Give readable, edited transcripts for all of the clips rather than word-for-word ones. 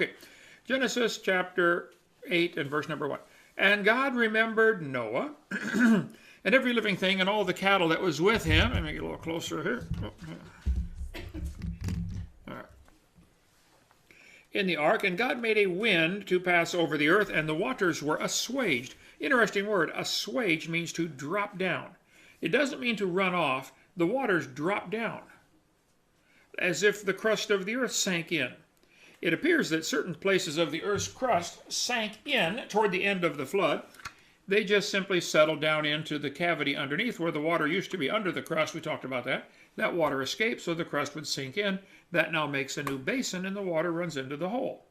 Okay, Genesis chapter 8 and verse number 1. And God remembered Noah and every living thing and all the cattle that was with him. Let me get a little closer here. All right. In the ark, and God made a wind to pass over the earth, and the waters were assuaged. Interesting word. Assuaged means to drop down. It doesn't mean to run off. The waters drop down, as if the crust of the earth sank in. It appears that certain places of the earth's crust sank in toward the end of the flood. They just simply settled down into the cavity underneath where the water used to be under the crust. We talked about that. That water escaped, so the crust would sink in. That now makes a new basin, and the water runs into the hole.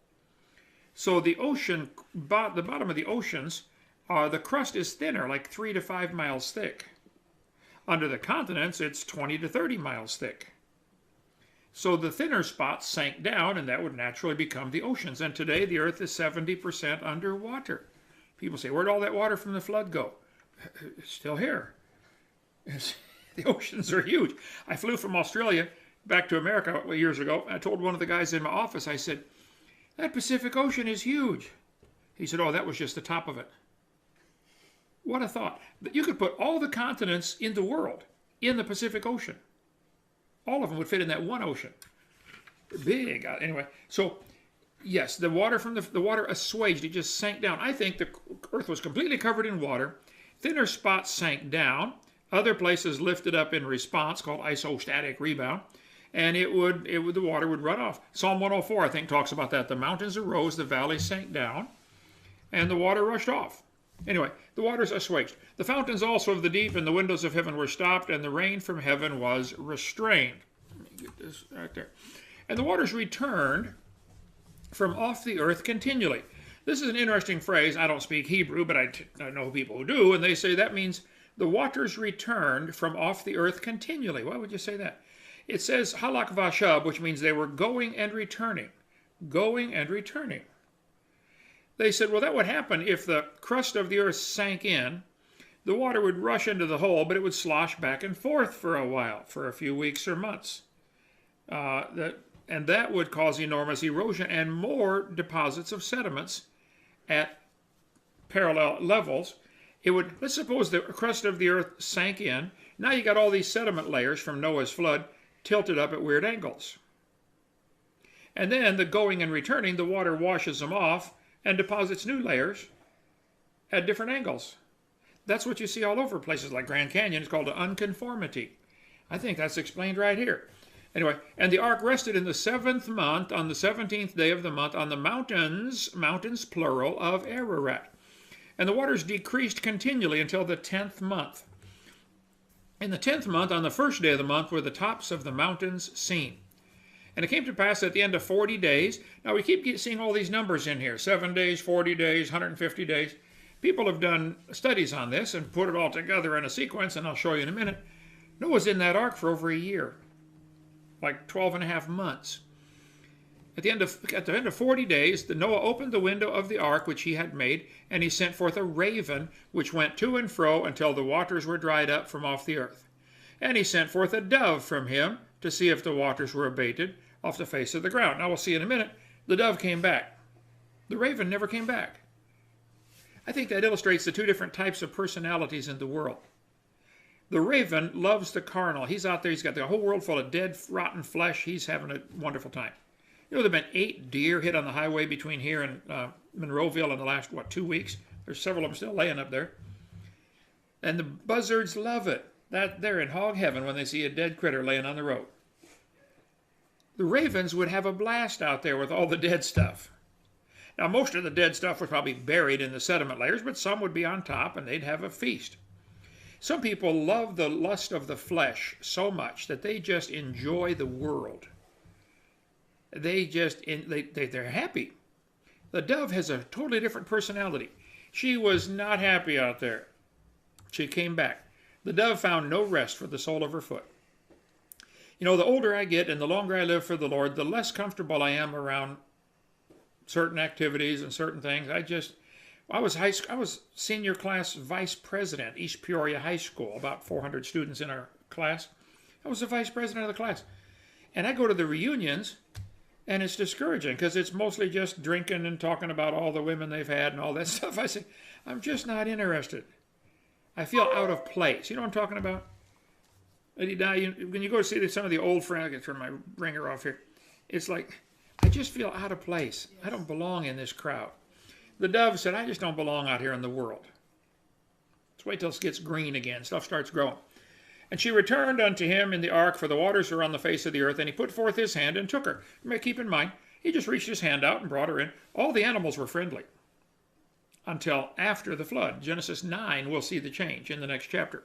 So the ocean, the bottom of the oceans, the crust is thinner, like 3 to 5 miles thick. Under the continents, it's 20 to 30 miles thick. So the thinner spots sank down, and that would naturally become the oceans. And today, the earth is 70% underwater. People say, where'd all that water from the flood go? It's still here. The oceans are huge. I flew from Australia back to America years ago. I told one of the guys in my office, I said, that Pacific Ocean is huge. He said, oh, that was just the top of it. What a thought. That you could put all the continents in the world in the Pacific Ocean. All of them would fit in that one ocean. Big. Anyway, so yes, the water from the water assuaged. It just sank down. I think the earth was completely covered in water. Thinner spots sank down. Other places lifted up in response, called isostatic rebound. And the water would run off. Psalm 104, I think, talks about that. The mountains arose, the valleys sank down, and the water rushed off. Anyway, the waters assuaged. The fountains also of the deep and the windows of heaven were stopped, and the rain from heaven was restrained. Let me get this right there. And the waters returned from off the earth continually. This is an interesting phrase. I don't speak Hebrew, but I know people who do, and they say that means the waters returned from off the earth continually. Why would you say that? It says halak vashab, which means they were going and returning. Going and returning. They said, well, that would happen if the crust of the earth sank in. The water would rush into the hole, but it would slosh back and forth for a while, for a few weeks or months. And that would cause enormous erosion and more deposits of sediments at parallel levels. Let's suppose the crust of the earth sank in. Now you got all these sediment layers from Noah's flood tilted up at weird angles. And then the going and returning, the water washes them off and deposits new layers at different angles. That's what you see all over places like Grand Canyon. It's called an unconformity. I think that's explained right here. Anyway, and the ark rested in the 7th month, on the 17th day of the month, on the mountains plural, of Ararat. And the waters decreased continually until the 10th month. In the 10th month, on the 1st day of the month, were the tops of the mountains seen. And it came to pass at the end of 40 days. Now we keep seeing all these numbers in here. 7 days, 40 days, 150 days. People have done studies on this and put it all together in a sequence, and I'll show you in a minute. Noah's in that ark for over a year. Like 12 and a half months. At the end of 40 days, Noah opened the window of the ark which he had made, and he sent forth a raven, which went to and fro until the waters were dried up from off the earth. And he sent forth a dove from him to see if the waters were abated off the face of the ground. Now we'll see in a minute. The dove came back. The raven never came back. I think that illustrates the two different types of personalities in the world. The raven loves the carnal. He's out there. He's got the whole world full of dead, rotten flesh. He's having a wonderful time. You know, there have been 8 deer hit on the highway between here and Monroeville in the last, 2 weeks? There's several of them still laying up there. And the buzzards love it. They're in hog heaven when they see a dead critter laying on the road. The ravens would have a blast out there with all the dead stuff. Now, most of the dead stuff was probably buried in the sediment layers, but some would be on top, and they'd have a feast. Some people love the lust of the flesh so much that they just enjoy the world. They're happy. The dove has a totally different personality. She was not happy out there. She came back. The dove found no rest for the sole of her foot. You know, the older I get and the longer I live for the Lord, the less comfortable I am around certain activities and certain things. I was senior class vice president, East Peoria High School, about 400 students in our class. I was the vice president of the class. And I go to the reunions, And it's discouraging because it's mostly just drinking and talking about all the women they've had and all that stuff. I say, I'm just not interested. I feel out of place. You know what I'm talking about? When you go to see some of the old friends, I can turn my ringer off here. It's like, I just feel out of place. I don't belong in this crowd. The dove said, I just don't belong out here in the world. Let's wait till it gets green again. Stuff starts growing. And she returned unto him in the ark, for the waters were on the face of the earth, and he put forth his hand and took her. Keep in mind, he just reached his hand out and brought her in. All the animals were friendly until after the flood. Genesis 9, we'll see the change in the next chapter.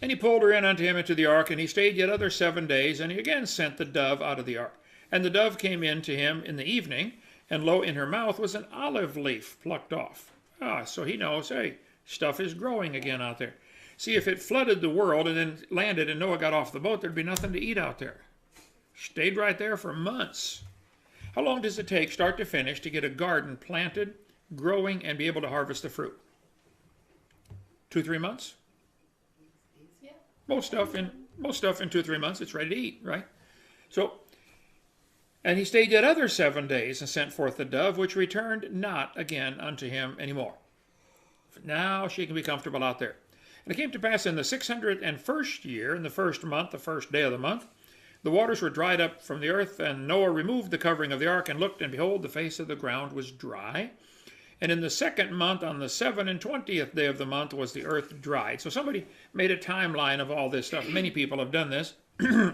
And he pulled her in unto him into the ark, and he stayed yet other 7 days, and he again sent the dove out of the ark. And the dove came in to him in the evening, and lo, in her mouth was an olive leaf plucked off. So he knows, hey, stuff is growing again out there. See, if it flooded the world and then landed and Noah got off the boat, there'd be nothing to eat out there. Stayed right there for months. How long does it take, start to finish, to get a garden planted, growing, and be able to harvest the fruit? 2-3 months? Yeah. Most stuff in 2-3 months, it's ready to eat, right? So, and he stayed yet other 7 days and sent forth the dove, which returned not again unto him anymore. Now she can be comfortable out there. And it came to pass in the 601st year, in the first month, the first day of the month, the waters were dried up from the earth, and Noah removed the covering of the ark, and looked, and behold, the face of the ground was dry. And in the second month, on the 27th day of the month, was the earth dried. So somebody made a timeline of all this stuff. Many people have done this,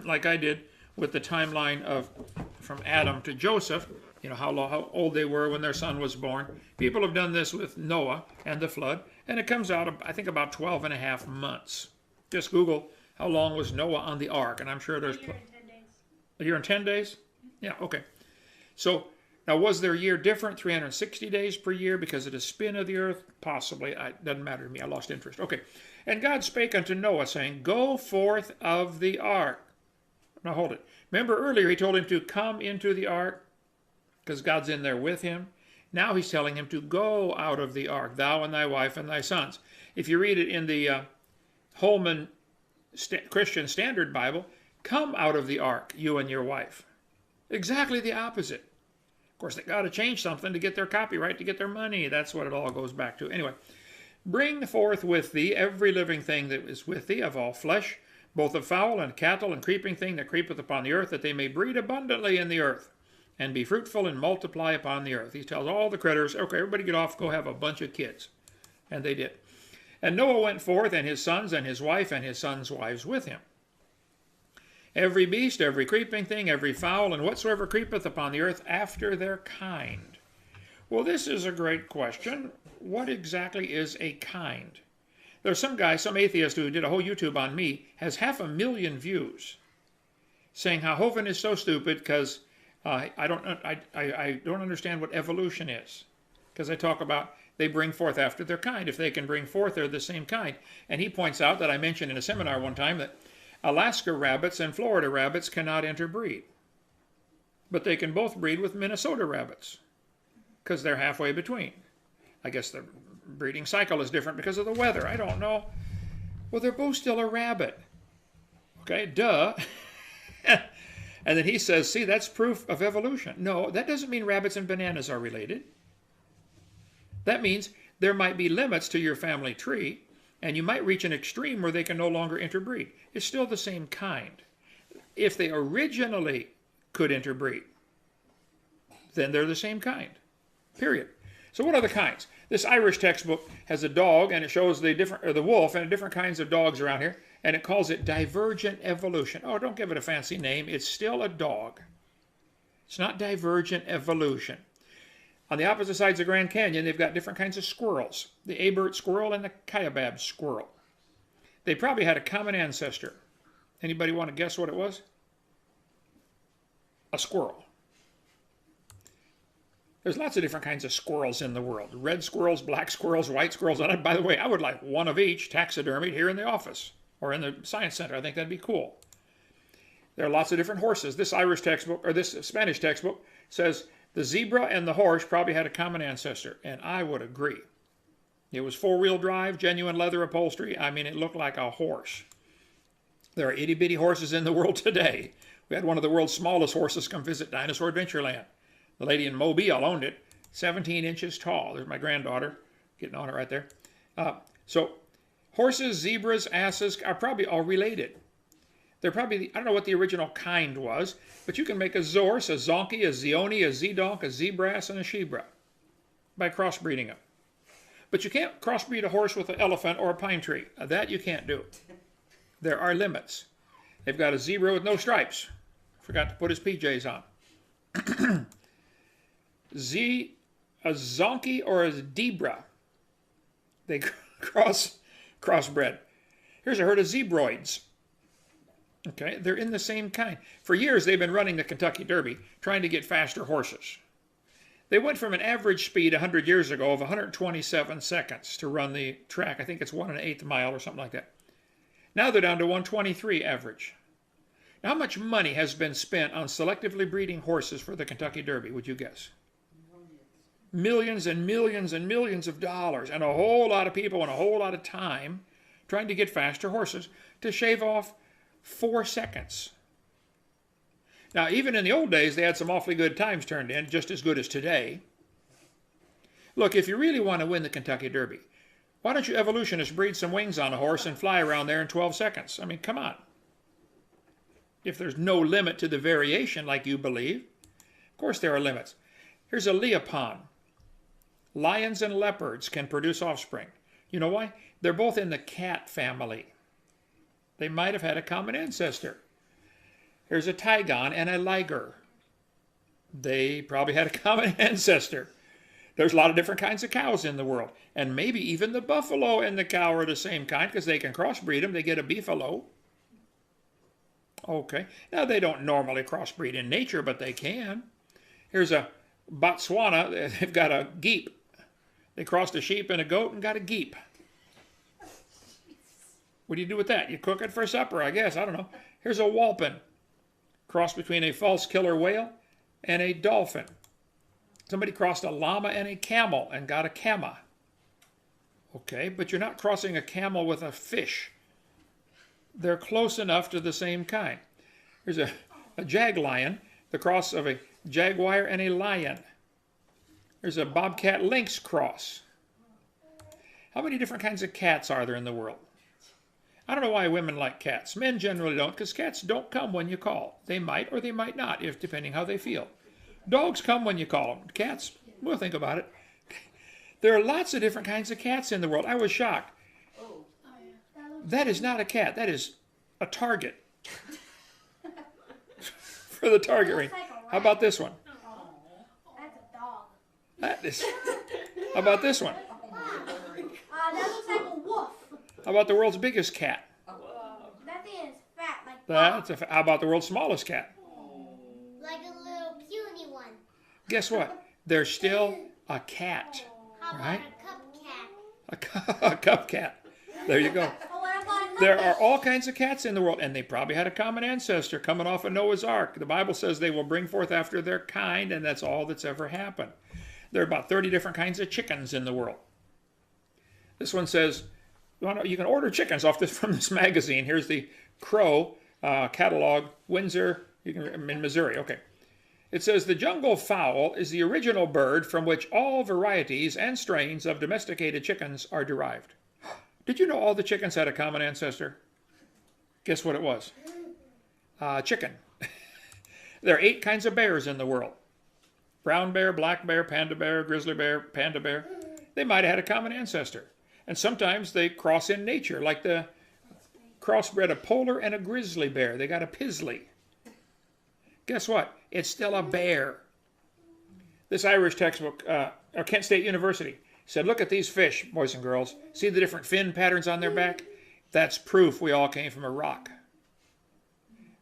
like I did with the timeline of from Adam to Joseph, you know, how old they were when their son was born. People have done this with Noah and the flood, and it comes out, I think, about 12.5 months. Just Google how long was Noah on the ark, and I'm sure there's... A year and 10 days. A year and 10 days? Yeah, okay. So, now was their year different, 360 days per year, because of the spin of the earth? Possibly. It doesn't matter to me. I lost interest. Okay. And God spake unto Noah, saying, Go forth of the ark. Now hold it. Remember earlier he told him to come into the ark, because God's in there with him. Now he's telling him to go out of the ark, thou and thy wife and thy sons. If you read it in the Holman Christian Standard Bible, come out of the ark, you and your wife. Exactly the opposite. Of course, they got to change something to get their copyright, to get their money. That's what it all goes back to. Anyway, bring forth with thee every living thing that is with thee of all flesh, both of fowl and cattle and creeping thing that creepeth upon the earth, that they may breed abundantly in the earth, and be fruitful and multiply upon the earth. He tells all the critters, okay, everybody get off, go have a bunch of kids. And they did. And Noah went forth, and his sons, and his wife, and his sons' wives with him. Every beast, every creeping thing, every fowl, and whatsoever creepeth upon the earth after their kind. Well, this is a great question. What exactly is a kind? There's some guy, some atheist who did a whole YouTube on me, has 500,000 views, saying how Hovind is so stupid because I don't understand what evolution is. Because I talk about they bring forth after their kind. If they can bring forth, they're the same kind. And he points out that I mentioned in a seminar one time that Alaska rabbits and Florida rabbits cannot interbreed. But they can both breed with Minnesota rabbits because they're halfway between. I guess the breeding cycle is different because of the weather. I don't know. Well, they're both still a rabbit. Okay, duh. And then he says, see, that's proof of evolution. No, that doesn't mean rabbits and bananas are related. That means there might be limits to your family tree, and you might reach an extreme where they can no longer interbreed. It's still the same kind. If they originally could interbreed, then they're the same kind, period. So what are the kinds? This Irish textbook has a dog, and it shows the wolf and different kinds of dogs around here, and it calls it divergent evolution. Oh, don't give it a fancy name. It's still a dog. It's not divergent evolution. On the opposite sides of Grand Canyon, they've got different kinds of squirrels. The Abert squirrel and the Kaibab squirrel. They probably had a common ancestor. Anybody want to guess what it was? A squirrel. There's lots of different kinds of squirrels in the world. Red squirrels, black squirrels, white squirrels. And by the way, I would like one of each taxidermied here in the office or in the science center. I think that'd be cool. There are lots of different horses. This Irish textbook, or this Spanish textbook, says the zebra and the horse probably had a common ancestor, and I would agree. It was four-wheel drive, genuine leather upholstery. I mean, it looked like a horse. There are itty-bitty horses in the world today. We had one of the world's smallest horses come visit Dinosaur Adventureland. The lady in Mobile owned it, 17 inches tall. There's my granddaughter getting on it right there. So horses, zebras, asses are probably all related. They're probably, I don't know what the original kind was, but you can make a zorse, a zonkey, a zeoni, a zedonk, a zebras, and a shebra by crossbreeding them. But you can't crossbreed a horse with an elephant or a pine tree. That you can't do. There are limits. They've got a zebra with no stripes. Forgot to put his PJs on. A zonkey or a debra. They crossbred. Here's a herd of zebroids. Okay, they're in the same kind. For years, they've been running the Kentucky Derby, trying to get faster horses. They went from an average speed 100 years ago of 127 seconds to run the track. I think it's 1 1/8 mile or something like that. Now they're down to 123 average. Now, how much money has been spent on selectively breeding horses for the Kentucky Derby, would you guess? Millions and millions and millions of dollars, and a whole lot of people and a whole lot of time trying to get faster horses to shave off 4 seconds. Now, even in the old days, they had some awfully good times turned in, just as good as today. Look, if you really want to win the Kentucky Derby, why don't you evolutionists breed some wings on a horse and fly around there in 12 seconds? I mean, come on. If there's no limit to the variation like you believe, of course there are limits. Here's a leopon. Lions and leopards can produce offspring. You know why? They're both in the cat family. They might have had a common ancestor. Here's a tigon and a liger. They probably had a common ancestor. There's a lot of different kinds of cows in the world. And maybe even the buffalo and the cow are the same kind because they can crossbreed them. They get a beefalo. Okay. Now, they don't normally crossbreed in nature, but they can. Here's a Botswana. They've got a geep. They crossed a sheep and a goat and got a geep. What do you do with that? You cook it for supper, I guess. I don't know. Here's a whalpin. Cross between a false killer whale and a dolphin. Somebody crossed a llama and a camel and got a cama. Okay, but you're not crossing a camel with a fish. They're close enough to the same kind. Here's a jag lion, the cross of a jaguar and a lion. There's a bobcat lynx cross. How many different kinds of cats are there in the world? I don't know why women like cats. Men generally don't, because cats don't come when you call. They might or they might not, if depending how they feel. Dogs come when you call them. Cats, we'll think about it. There are lots of different kinds of cats in the world. I was shocked. That is not a cat. That is a target for the target range. How about this one? That's a dog. That is. How about this one? That looks like a wolf. How about the world's biggest cat? That thing is fat like That's how about the world's smallest cat? like a little puny one. Guess what? They're still a cat, How about right? a cup cat? A cup cat. There you go. Oh, what about a There are all kinds of cats in the world, and they probably had a common ancestor coming off of Noah's Ark. The Bible says they will bring forth after their kind, and that's all that's ever happened. There are about 30 different kinds of chickens in the world. This one says, you can order chickens from this magazine. Here's the Crow catalog, Windsor, in Missouri. Okay. It says, the jungle fowl is the original bird from which all varieties and strains of domesticated chickens are derived. Did you know all the chickens had a common ancestor? Guess what it was? Chicken. There are 8 kinds of bears in the world. Brown bear, black bear, panda bear, grizzly bear, panda bear. They might have had a common ancestor. And sometimes they cross in nature, like the crossbred a polar and a grizzly bear. They got a pizzly. Guess what? It's still a bear. This Irish textbook, Kent State University, said, look at these fish, boys and girls. See the different fin patterns on their back? That's proof we all came from a rock.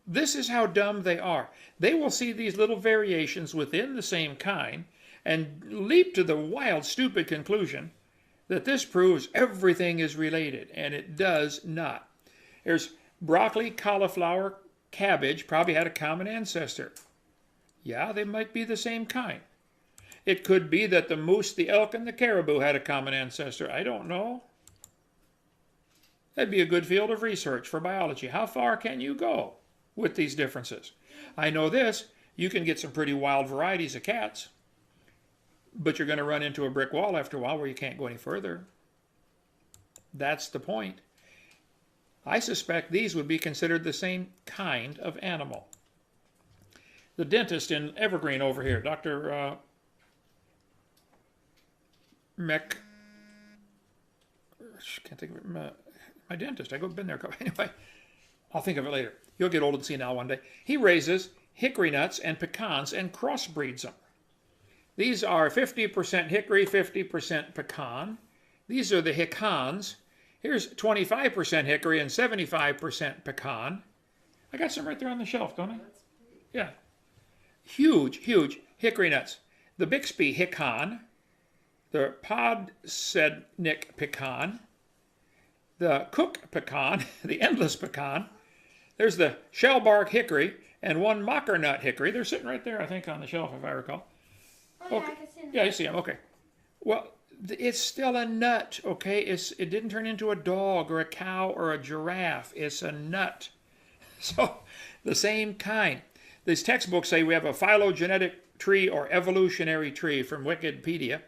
This is how dumb they are. They will see these little variations within the same kind and leap to the wild, stupid conclusion that this proves everything is related, and it does not. There's broccoli, cauliflower, cabbage probably had a common ancestor. Yeah, they might be the same kind. It could be that the moose, the elk, and the caribou had a common ancestor. I don't know. That'd be a good field of research for biology. How far can you go with these differences? I know this, you can get some pretty wild varieties of cats, but you're going to run into a brick wall after a while where you can't go any further. That's the point. I suspect these would be considered the same kind of animal. The dentist in Evergreen over here, Dr. Can't think of it. My dentist. I've been there. Anyway, I'll think of it later. You'll get old and senile one day. He raises hickory nuts and pecans and crossbreeds them. These are 50% hickory, 50% pecan. These are the hicans. Here's 25% hickory and 75% pecan. I got some right there on the shelf, don't I? Yeah. Huge, huge hickory nuts. The Bixby hican, the Podsednik pecan, the Cook pecan, the endless pecan. There's the shellbark hickory and one mocker nut hickory. They're sitting right there, I think, on the shelf, if I recall. Oh, yeah, I can see them. Yeah, you see them. Okay. Well, it's still a nut, okay? It didn't turn into a dog or a cow or a giraffe. It's a nut. So, the same kind. These textbooks say we have a phylogenetic tree or evolutionary tree from Wikipedia.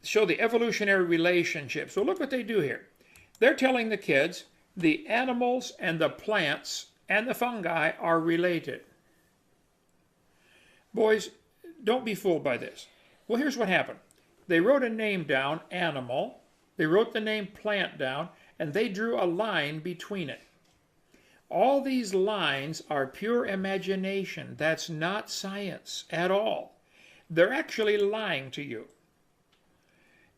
Show the evolutionary relationship. So look what they do here. They're telling the kids the animals and the plants and the fungi are related. Boys, don't be fooled by this. Well, here's what happened. They wrote a name down, animal. They wrote the name plant down, and they drew a line between it. All these lines are pure imagination. That's not science at all. They're actually lying to you.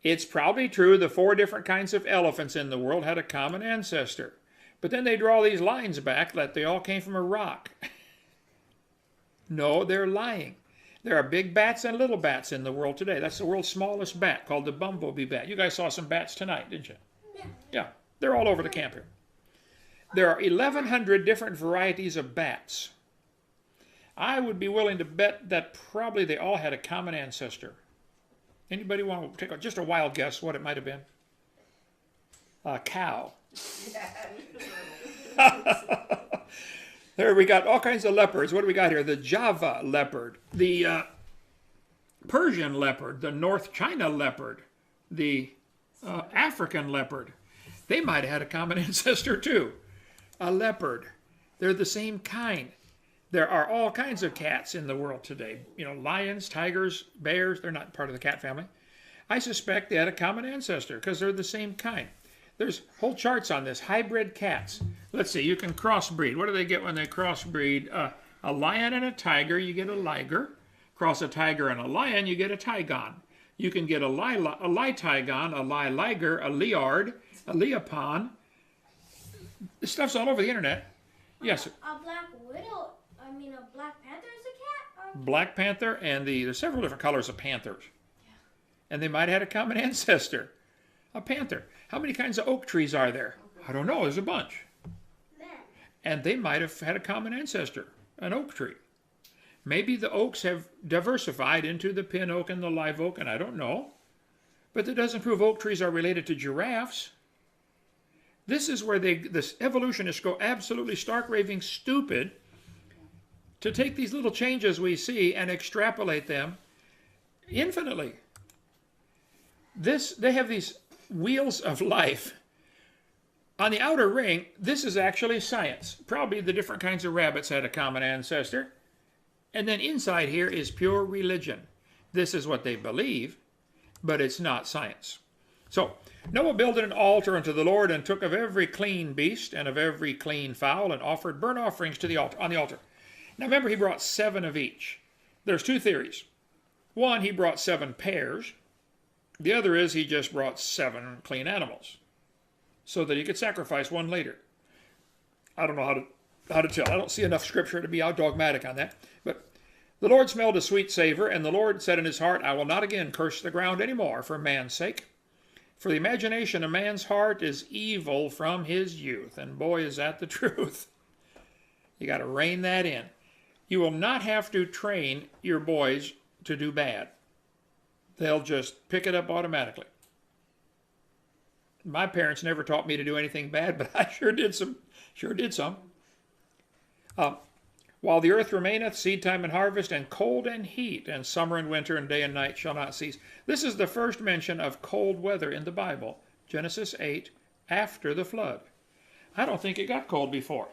It's probably true the 4 different kinds of elephants in the world had a common ancestor. But then they draw these lines back that they all came from a rock. No, they're lying. There are big bats and little bats in the world today. That's the world's smallest bat, called the bumblebee bat. You guys saw some bats tonight, didn't you? Yeah. Yeah, they're all over the camp here. There are 1,100 different varieties of bats. I would be willing to bet that probably they all had a common ancestor. Anybody want to take just a wild guess what it might have been? A cow. There we got all kinds of leopards. What do we got here? The Java leopard, the Persian leopard, the North China leopard, the African leopard. They might have had a common ancestor too. A leopard. They're the same kind. There are all kinds of cats in the world today. You know, lions, tigers, bears. They're not part of the cat family. I suspect they had a common ancestor because they're the same kind. There's whole charts on this. Hybrid cats. Let's see. You can crossbreed. What do they get when they crossbreed? A lion and a tiger, you get a liger. Cross a tiger and a lion, you get a tigon. You can get a tigon, a liger, a liard, a leopon. This stuff's all over the internet. Yes. A black widow. A black panther is a cat. Black panther, and there's several different colors of panthers. Yeah. And they might have had a common ancestor. A panther. How many kinds of oak trees are there? I don't know. There's a bunch. And they might have had a common ancestor, an oak tree. Maybe the oaks have diversified into the pin oak and the live oak, and I don't know. But that doesn't prove oak trees are related to giraffes. This is where the evolutionists go absolutely stark raving stupid to take these little changes we see and extrapolate them infinitely. They have these wheels of life. On the outer ring, this is actually science. Probably the different kinds of rabbits had a common ancestor. And then inside here is pure religion. This is what they believe, but it's not science. So, Noah builded an altar unto the Lord and took of every clean beast and of every clean fowl and offered burnt offerings to the altar, on the altar. Now remember, he brought 7 of each. There's 2 theories. One, he brought 7 pairs. The other is he just brought 7 clean animals so that he could sacrifice one later. I don't know how to tell. I don't see enough scripture to be out dogmatic on that. But the Lord smelled a sweet savor, and the Lord said in his heart, I will not again curse the ground any more for man's sake. For the imagination of man's heart is evil from his youth. And boy, is that the truth. You got to rein that in. You will not have to train your boys to do bad. They'll just pick it up automatically. My parents never taught me to do anything bad, but I sure did some. Sure did some. While the earth remaineth, seed time and harvest, and cold and heat, and summer and winter, and day and night shall not cease. This is the first mention of cold weather in the Bible. Genesis 8, after the flood. I don't think it got cold before.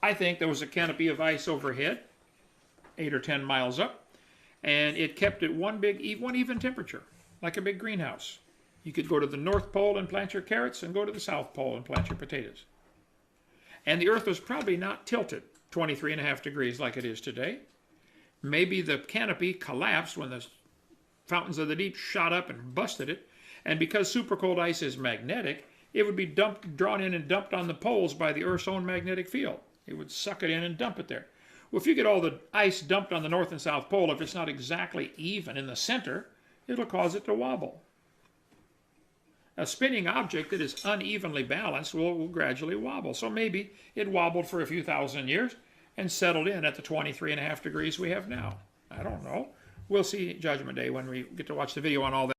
I think there was a canopy of ice overhead, 8 or 10 miles up, and it kept it one even temperature, like a big greenhouse. You could go to the North Pole and plant your carrots, and go to the South Pole and plant your potatoes. And the earth was probably not tilted 23.5 degrees like it is today. Maybe the canopy collapsed when the fountains of the deep shot up and busted it. And because supercold ice is magnetic, it would be drawn in and dumped on the poles by the Earth's own magnetic field. It would suck it in and dump it there. Well, if you get all the ice dumped on the North and South Pole, if it's not exactly even in the center, it'll cause it to wobble. A spinning object that is unevenly balanced will gradually wobble. So maybe it wobbled for a few thousand years and settled in at the 23.5 degrees we have now. I don't know. We'll see Judgment Day when we get to watch the video on all that.